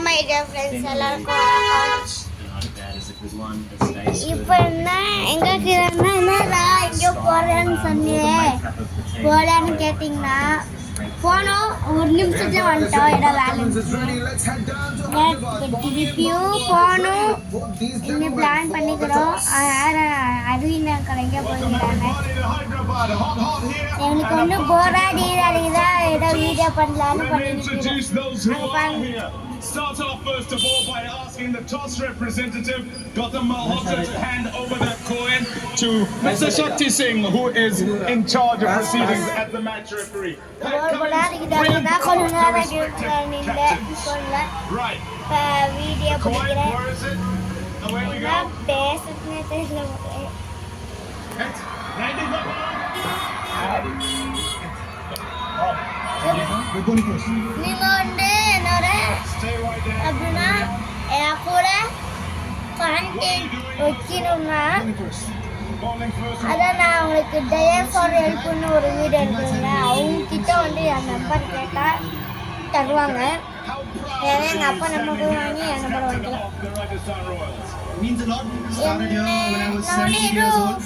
my dear friends, எல்லாருக்கும் இப்போ என்ன எங்கே இருக்கிறேன்னா என்னடா எங்கேயோ போகிறேன்னு சொன்னியே போகலான்னு கேட்டிங்கன்னா போனோம் ஒரு நிமிஷத்துல வந்துட்டோம் இடம் வேலை திருப்பியும் போகணும் இன்னும் பிளான் பண்ணிக்கிறோம் அரவிந்தன் கலைங்க போயிருக்காங்க எனக்கு ஒன்றும் போராடிதான் ஏதோ வீடியோ பண்ணலான்னு பண்ணிட்டு Start off first of all by asking the toss representative Gautam Malhotra to hand over that coin to Mr. Shakti Singh, who is in charge of proceedings at the match referee. Right. Coin, where is it? Away we go. நீங்க வந்து என்னோட அப்படின்னா என் கூட contact வைக்கணும்னா அதான் நான் அவங்களுக்கு tyre for ஹெல்ப்னு ஒரு வீடியோ இருக்குங்க அவங்க கிட்ட வந்து என் நம்பர் கேட்டால் தருவாங்க ஏன்னா எங்கள் அப்பா நம்பர் வாங்கி என் நம்பர் வாங்கிக்கலாம்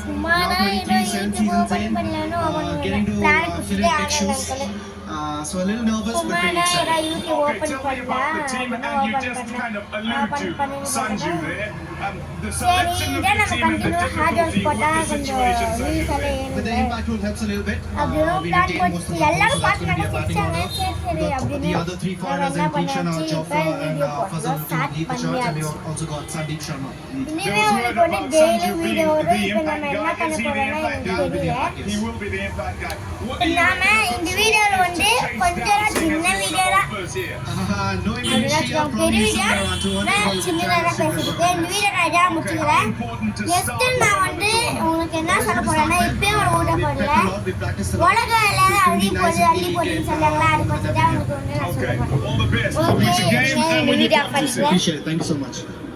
சும்மாதான் ஏதோ யூடியூப் ஓப்பன் பண்ணலான்னு அவங்க பிளான் கொடுத்துட்டு ஆகலை So a little nervous, but very excited. Okay, tell me about the team, and you just kind of allude to Sanju there. The selection of the team and the difficulty with the situation, Sanju. But the impact will help a little bit. We retain most of the ball, so that's going to be a batting order. We've got the other three foreigners in Teakshan, Jofra and Fazal to lead the charge, and we've also got Sandeep Sharma. இனிமே உங்களுக்கு வந்து daily video வரும் இப்போ நம்ம என்ன பண்ண போறோம்னா எனக்கு தெரியல நாம இந்த வீடியோல வந்து கொஞ்சம் சின்ன வீடியோ தான் பெரிய வீடியோ நான் சின்னதாக பேசிட்டு இந்த வீடியோ நான் இதாக முடிச்சுக்கிறேன் நெக்ஸ்ட் நான் வந்து உங்களுக்கு என்ன சொல்ல போறேன்னா இப்பயே ஒரு ஊட்ட போடல உலகம் எல்லாரும் அள்ளி போட்டுன்னு சொன்னாங்களா அது பற்றி தான் உங்களுக்கு வந்து நான் சொல்ல போறேன் ஓகே இந்த வீடியோ பண்ணிக்கிறேன் Appreciate it. Thank you so much.